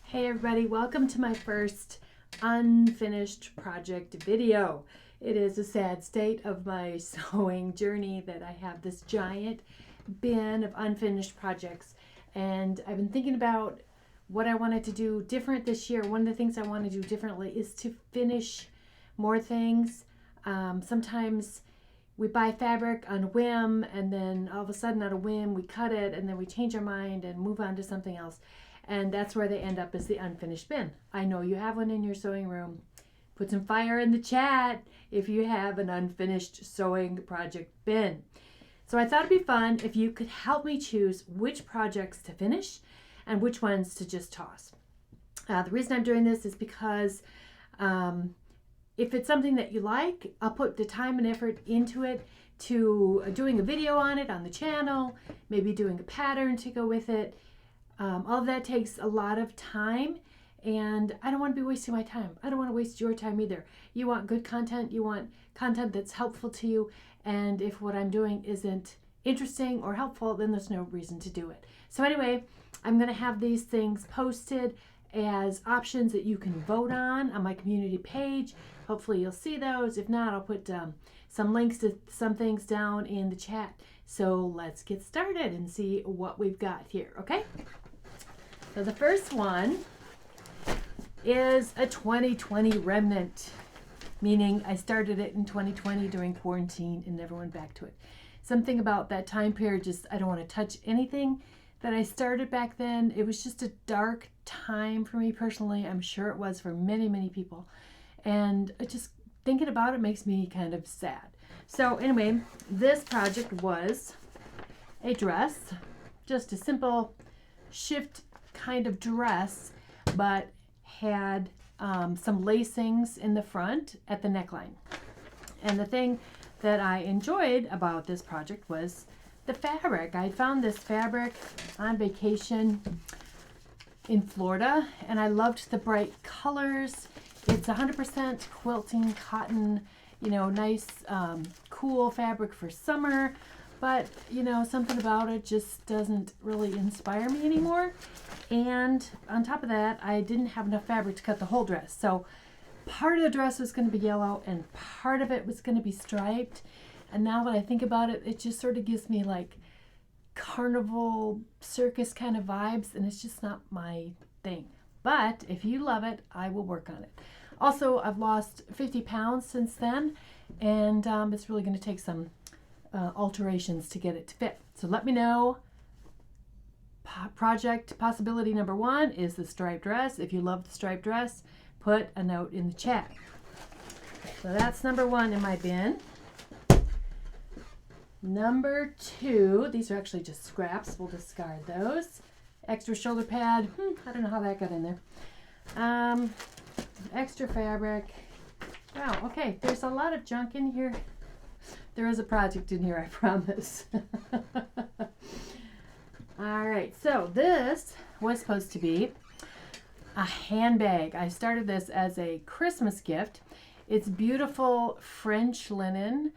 Hey everybody, welcome to my first unfinished project video. It is a sad state of my sewing journey that I have this giant bin of unfinished projects, and I've been thinking about what I wanted to do different this year. One of the things I want to do differently is to finish more things. Sometimes we buy fabric on a whim, and then all of a sudden on a whim we cut it, and then we change our mind and move on to something else. And that's where they end up, as the unfinished bin. I know you have one in your sewing room. Put some fire in the chat if you have an unfinished sewing project bin. So I thought it'd be fun if you could help me choose which projects to finish and which ones to just toss. The reason I'm doing this is because if it's something that you like, I'll put the time and effort into it, to doing a video on it on the channel, maybe doing a pattern to go with it. All of that takes a lot of time, and I don't want to be wasting my time. I don't want to waste your time either. You want good content, you want content that's helpful to you, and if what I'm doing isn't interesting or helpful, then there's no reason to do it. So anyway, I'm going to have these things posted as options that you can vote on my community page. Hopefully you'll see those. If not, I'll put some links to some things down in the chat. So let's get started and see what we've got here, okay? So the first one is a 2020 remnant, meaning I started it in 2020 during quarantine and never went back to it. Something about that time period, just I don't want to touch anything that I started back then. It was just a dark time for me personally. I'm sure it was for many, many people. And just thinking about it makes me kind of sad. So anyway, this project was a dress, just a simple shift kind of dress, but had some lacings in the front at the neckline. And the thing that I enjoyed about this project was the fabric. I found this fabric on vacation in Florida, and I loved the bright colors. It's 100% quilting cotton, you know, nice, cool fabric for summer. But, you know, something about it just doesn't really inspire me anymore. And on top of that, I didn't have enough fabric to cut the whole dress. So part of the dress was going to be yellow and part of it was going to be striped. And now that I think about it, it just sort of gives me like carnival circus kind of vibes, and it's just not my thing. But if you love it, I will work on it. Also, I've lost 50 pounds since then, and it's really going to take some alterations to get it to fit. So let me know. Project possibility number one is the striped dress. If you love the striped dress, put a note in the chat. So that's number one in my bin. Number two, these are actually just scraps. We'll discard those. Extra shoulder pad. I don't know how that got in there. Extra fabric. Wow, okay. There's a lot of junk in here. There is a project in here, I promise. All right, so this was supposed to be a handbag. I started this as a Christmas gift. It's beautiful French linen,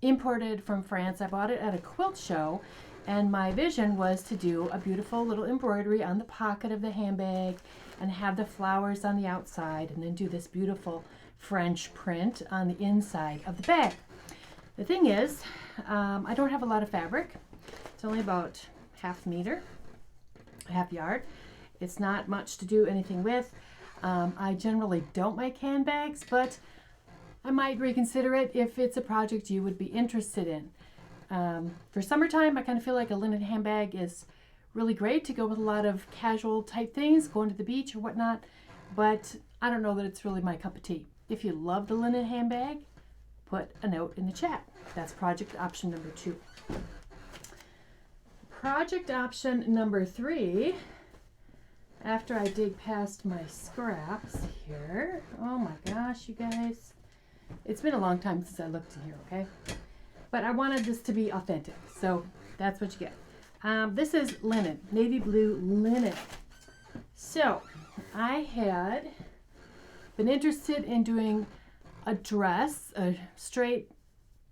imported from France. I bought it at a quilt show, and my vision was to do a beautiful little embroidery on the pocket of the handbag and have the flowers on the outside, and then do this beautiful French print on the inside of the bag. The thing is, I don't have a lot of fabric. It's only about half yard. It's not much to do anything with. I generally don't make handbags, but I might reconsider it if it's a project you would be interested in. For summertime, I kind of feel like a linen handbag is really great to go with a lot of casual type things, going to the beach or whatnot, but I don't know that it's really my cup of tea. If you love the linen handbag, put a note in the chat. That's project option number two. Project option number three, after I dig past my scraps here, oh my gosh, you guys, it's been a long time since I looked in here, okay? But I wanted this to be authentic, so that's what you get. This is linen, navy blue linen. So I had been interested in doing a dress, a straight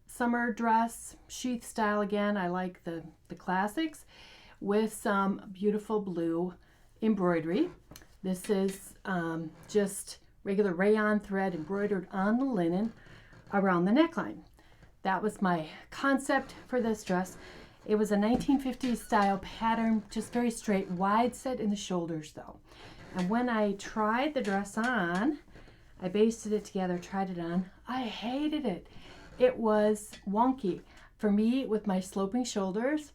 summer dress, sheath style again. I like the classics, with some beautiful blue embroidery. This is just regular rayon thread embroidered on the linen around the neckline. That was my concept for this dress. It was a 1950s style pattern, just very straight, wide set in the shoulders though. And when I tried the dress on, I basted it together, tried it on, I hated it. It was wonky. For me, with my sloping shoulders,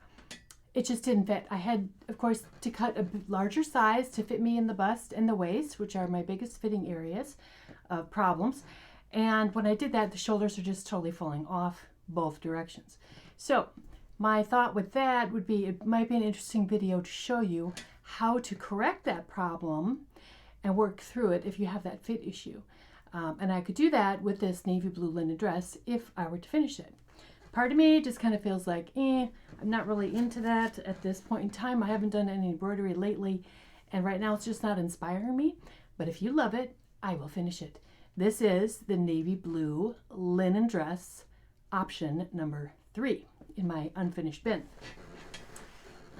it just didn't fit. I had, of course, to cut a larger size to fit me in the bust and the waist, which are my biggest fitting areas of problems. And when I did that, the shoulders are just totally falling off both directions. So my thought with that would be, it might be an interesting video to show you how to correct that problem and work through it if you have that fit issue. And I could do that with this navy blue linen dress if I were to finish it. Part of me just kind of feels like, I'm not really into that at this point in time. I haven't done any embroidery lately, and right now it's just not inspiring me. But if you love it, I will finish it. This is the navy blue linen dress, option number 3 in my unfinished bin.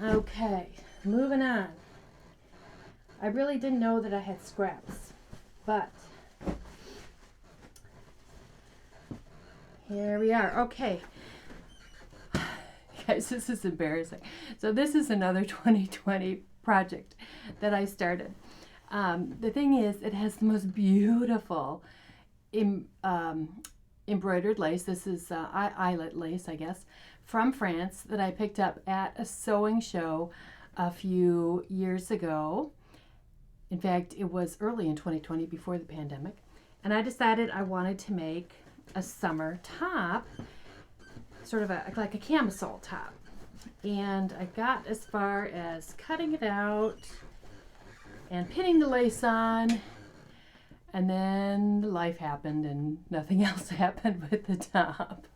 Okay, moving on. I really didn't know that I had scraps, but here we are. Okay. Guys, this is embarrassing. So this is another 2020 project that I started. The thing is, it has the most beautiful embroidered lace. This is eyelet lace, I guess, from France that I picked up at a sewing show a few years ago. In fact, it was early in 2020, before the pandemic. And I decided I wanted to make a summer top, sort of like a camisole top. And I got as far as cutting it out and pinning the lace on, and then life happened and nothing else happened with the top.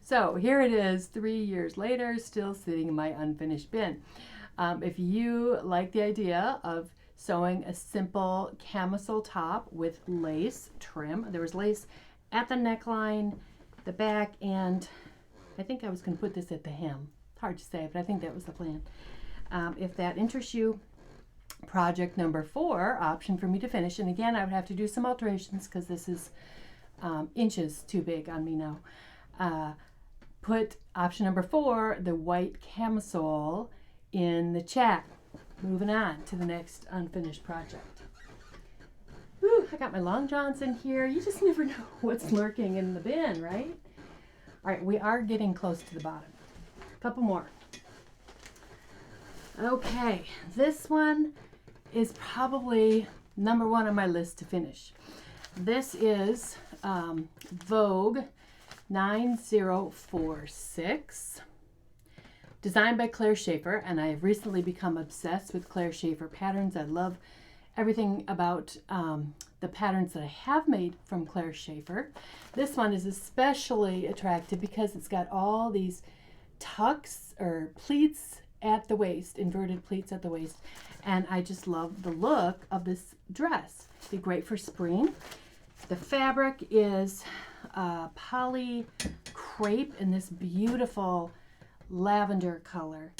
So here it is, 3 years later, still sitting in my unfinished bin. If you like the idea of sewing a simple camisole top with lace trim, there was lace at the neckline, the back, and I think I was going to put this at the hem. It's hard to say, but I think that was the plan. If that interests you, project number 4, option for me to finish, and again I would have to do some alterations because this is inches too big on me now. Put option number 4, the white camisole, in the chat. Moving on to the next unfinished project. Whew, I got my long johns in here. You just never know what's lurking in the bin, right? All right, we are getting close to the bottom. A couple more. Okay, this one is probably number 1 on my list to finish. This is Vogue 9046. Designed by Claire Schaefer, and I have recently become obsessed with Claire Schaefer patterns. I love everything about the patterns that I have made from Claire Schaefer. This one is especially attractive because it's got all these tucks or pleats at the waist, inverted pleats at the waist, and I just love the look of this dress. It'd be great for spring. The fabric is poly crepe in this beautiful lavender color.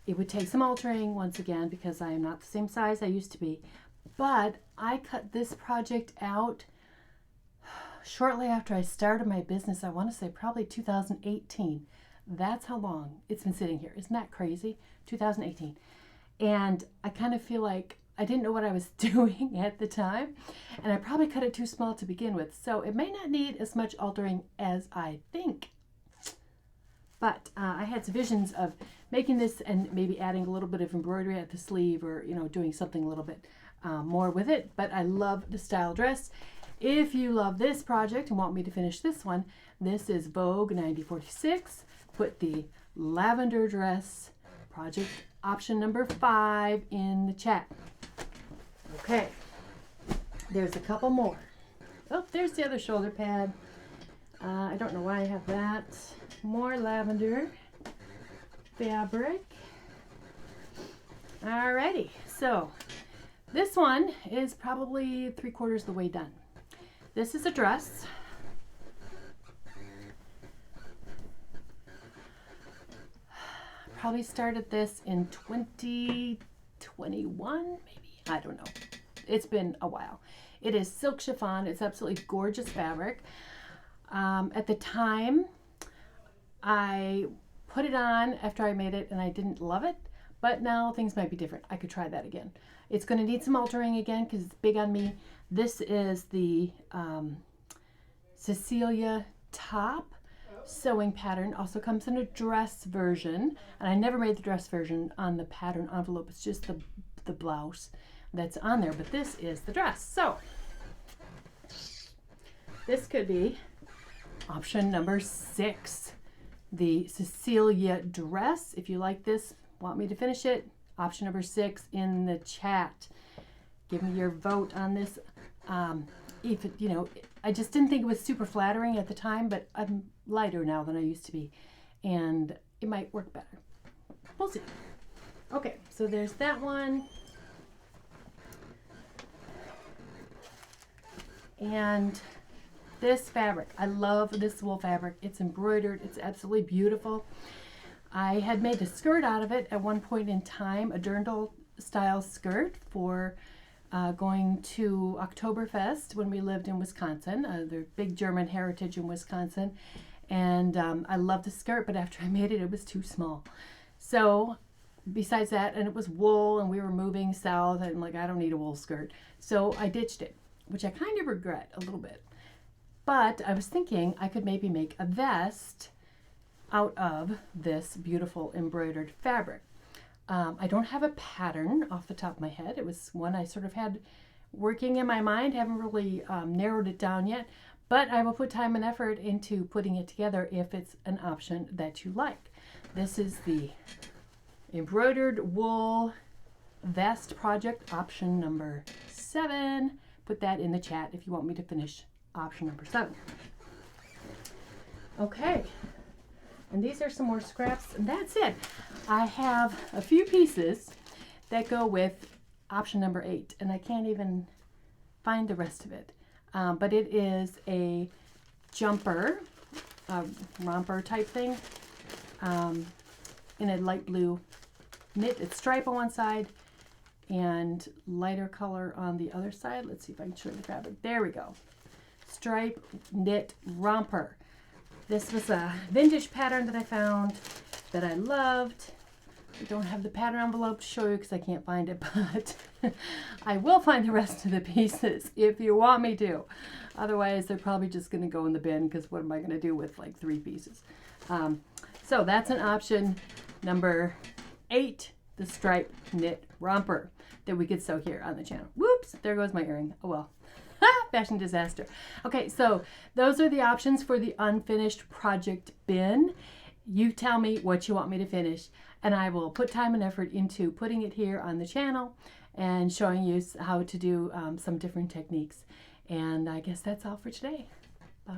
It would take some altering once again because I am not the same size I used to be, but I cut this project out shortly after I started my business. I want to say probably 2018. That's how long it's been sitting here. Isn't that crazy? 2018. And I kind of feel like I didn't know what I was doing at the time, and I probably cut it too small to begin with, so it may not need as much altering as I think. But I had some visions of making this and maybe adding a little bit of embroidery at the sleeve, or doing something a little bit more with it. But I love the style dress. If you love this project and want me to finish this one, this is Vogue 9046. Put the lavender dress, project option number 5, in the chat. Okay, there's a couple more. Oh, there's the other shoulder pad. I don't know why I have that. More lavender fabric. Alrighty, so this one is probably 3/4 of the way done. This is a dress. Probably started this in 2012, 2021, maybe. I don't know. It's been a while. It is silk chiffon. It's absolutely gorgeous fabric. At the time, I put it on after I made it and I didn't love it, but now things might be different. I could try that again. It's going to need some altering again because it's big on me. This is the Cecilia top sewing pattern. Also comes in a dress version, and I never made the dress version on the pattern envelope. It's just the blouse that's on there, but this is the dress. So this could be option number 6, the Cecilia dress. If you like this, want me to finish it, option number 6 in the chat. Give me your vote on this. If it, you know, I just didn't think it was super flattering at the time, but I'm lighter now than I used to be, and it might work better. We'll see. Okay, so there's that one. And this fabric, I love this wool fabric. It's embroidered. It's absolutely beautiful. I had made a skirt out of it at one point in time, a dirndl style skirt for going to Oktoberfest when we lived in Wisconsin. There's big German heritage in Wisconsin. And I love the skirt, but after I made it, it was too small. So besides that, and it was wool, and we were moving south, and I'm like, I don't need a wool skirt. So I ditched it, which I kind of regret a little bit. But I was thinking I could maybe make a vest out of this beautiful embroidered fabric. I don't have a pattern off the top of my head. It was one I sort of had working in my mind. Haven't really narrowed it down yet, but I will put time and effort into putting it together if it's an option that you like. This is the embroidered wool vest project, option number 7. Put that in the chat if you want me to finish option number 7. Okay, and these are some more scraps, and that's it. I have a few pieces that go with option number 8, and I can't even find the rest of it. But it is a jumper, romper type thing, in a light blue knit. It's stripe on one side and lighter color on the other side. Let's see if I can show you the fabric. There we go. Stripe knit romper. This was a vintage pattern that I found that I loved. I don't have the pattern envelope to show you because I can't find it, but I will find the rest of the pieces if you want me to. Otherwise, they're probably just going to go in the bin because what am I going to do with like 3 pieces? So that's an option number 8, the stripe knit romper that we could sew here on the channel. Whoops, there goes my earring. Oh well. Fashion disaster. Okay, so those are the options for the unfinished project bin. You tell me what you want me to finish, and I will put time and effort into putting it here on the channel and showing you how to do some different techniques. And I guess that's all for today. Bye.